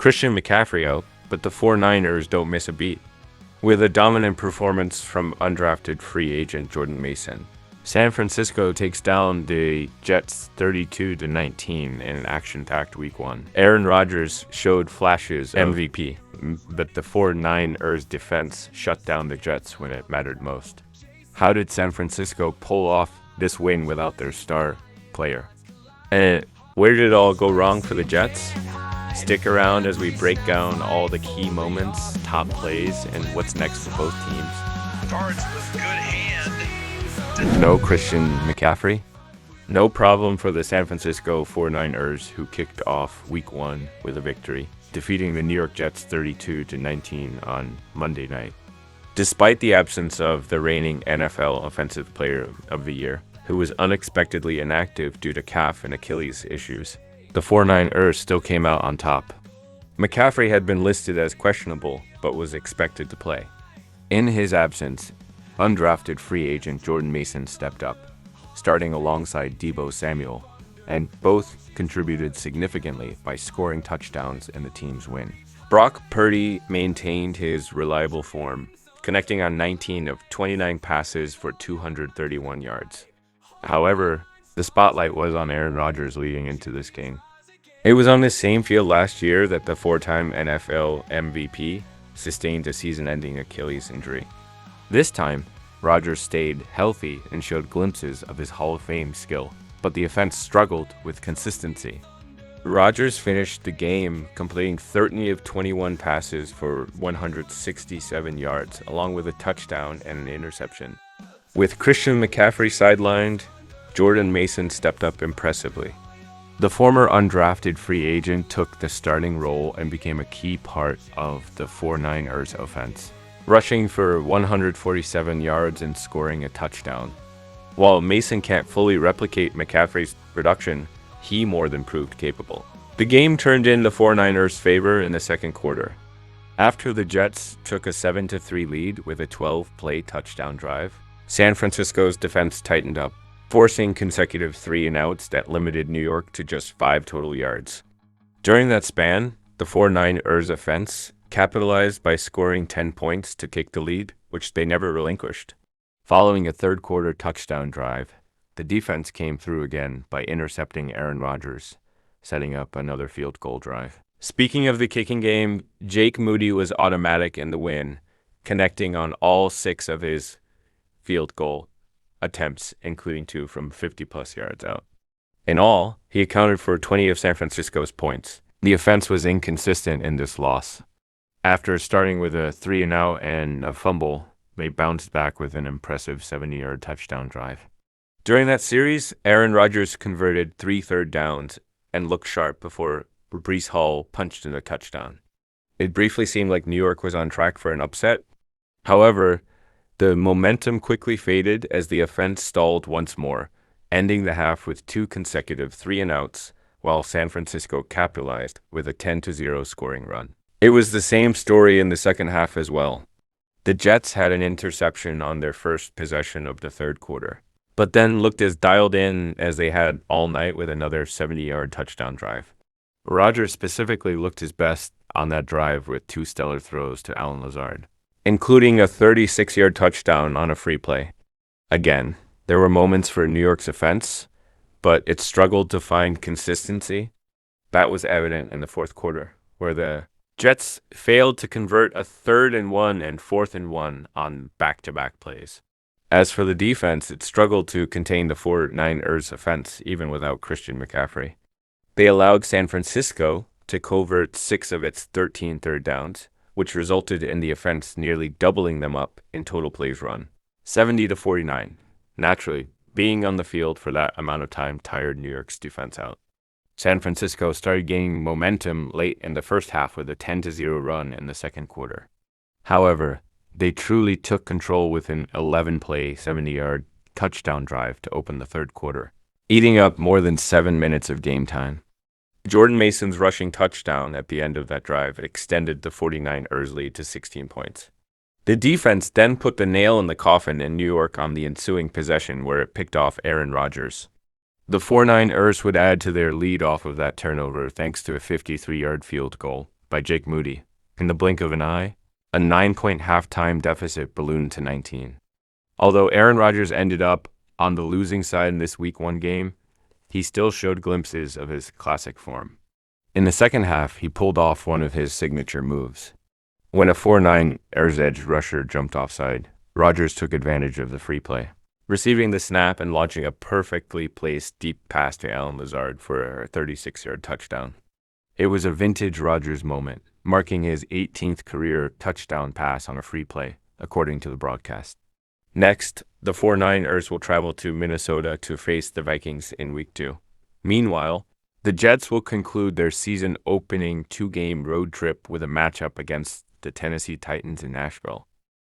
Christian McCaffrey out, but the 49ers don't miss a beat. With a dominant performance from undrafted free agent Jordan Mason, San Francisco takes down the Jets 32-19 in an action-packed Week 1. Aaron Rodgers showed flashes of MVP, but the 49ers defense shut down the Jets when it mattered most. How did San Francisco pull off this win without their star player? And where did it all go wrong for the Jets? Stick around as we break down all the key moments, top plays, and what's next for both teams. Starts with good hand. No Christian McCaffrey. No problem for the San Francisco 49ers, who kicked off Week 1 with a victory, defeating the New York Jets 32-19 on Monday night. Despite the absence of the reigning NFL Offensive Player of the Year, who was unexpectedly inactive due to calf and Achilles issues, the 49ers still came out on top. McCaffrey had been listed as questionable, but was expected to play. In his absence, undrafted free agent Jordan Mason stepped up, starting alongside Deebo Samuel, and both contributed significantly by scoring touchdowns in the team's win. Brock Purdy maintained his reliable form, connecting on 19 of 29 passes for 231 yards. However, the spotlight was on Aaron Rodgers leading into this game. It was on the same field last year that the four-time NFL MVP sustained a season-ending Achilles injury. This time, Rodgers stayed healthy and showed glimpses of his Hall of Fame skill, but the offense struggled with consistency. Rodgers finished the game completing 30 of 21 passes for 167 yards, along with a touchdown and an interception. With Christian McCaffrey sidelined, Jordan Mason stepped up impressively. The former undrafted free agent took the starting role and became a key part of the 49ers offense, rushing for 147 yards and scoring a touchdown. While Mason can't fully replicate McCaffrey's production, he more than proved capable. The game turned in the 49ers' favor in the second quarter. After the Jets took a 7-3 lead with a 12-play touchdown drive, San Francisco's defense tightened up, forcing consecutive 3-and-outs that limited New York to just 5 total yards. During that span, the 49ers offense capitalized by scoring 10 points to kick the lead, which they never relinquished. Following a third-quarter touchdown drive, the defense came through again by intercepting Aaron Rodgers, setting up another field goal drive. Speaking of the kicking game, Jake Moody was automatic in the win, connecting on all 6 of his field goal attempts, including 2 from 50-plus yards out. In all, he accounted for 20 of San Francisco's points. The offense was inconsistent in this loss. After starting with a 3-and-out and a fumble, they bounced back with an impressive 70-yard touchdown drive. During that series, Aaron Rodgers converted 3 third downs and looked sharp before Breece Hall punched in a touchdown. It briefly seemed like New York was on track for an upset. However, the momentum quickly faded as the offense stalled once more, ending the half with 2 consecutive 3-and-outs, while San Francisco capitalized with a 10-0 scoring run. It was the same story in the second half as well. The Jets had an interception on their first possession of the third quarter, but then looked as dialed in as they had all night with another 70-yard touchdown drive. Rodgers specifically looked his best on that drive with 2 stellar throws to Allen Lazard, including a 36-yard touchdown on a free play. Again, there were moments for New York's offense, but it struggled to find consistency. That was evident in the fourth quarter, where the Jets failed to convert a 3rd-and-1 and 4th-and-1 on back-to-back plays. As for the defense, it struggled to contain the 49ers offense, even without Christian McCaffrey. They allowed San Francisco to convert 6 of its 13 third downs, which resulted in the offense nearly doubling them up in total plays run, 70-49. Naturally, being on the field for that amount of time tired New York's defense out. San Francisco started gaining momentum late in the first half with a 10-0 run in the second quarter. However, they truly took control with an 11-play, 70-yard touchdown drive to open the third quarter, eating up more than 7 minutes of game time. Jordan Mason's rushing touchdown at the end of that drive extended the 49ers lead to 16 points. The defense then put the nail in the coffin in New York on the ensuing possession, where it picked off Aaron Rodgers. The 49ers would add to their lead off of that turnover thanks to a 53-yard field goal, by Jake Moody. In the blink of an eye, a 9-point halftime deficit ballooned to 19. Although Aaron Rodgers ended up on the losing side in this Week 1 game, he still showed glimpses of his classic form. In the second half, he pulled off one of his signature moves. When a 4'9" Airs edge rusher jumped offside, Rodgers took advantage of the free play, receiving the snap and launching a perfectly placed deep pass to Allen Lazard for a 36-yard touchdown. It was a vintage Rodgers moment, marking his 18th career touchdown pass on a free play, according to the broadcast. Next, the 49ers will travel to Minnesota to face the Vikings in Week 2. Meanwhile, the Jets will conclude their season-opening 2-game road trip with a matchup against the Tennessee Titans in Nashville.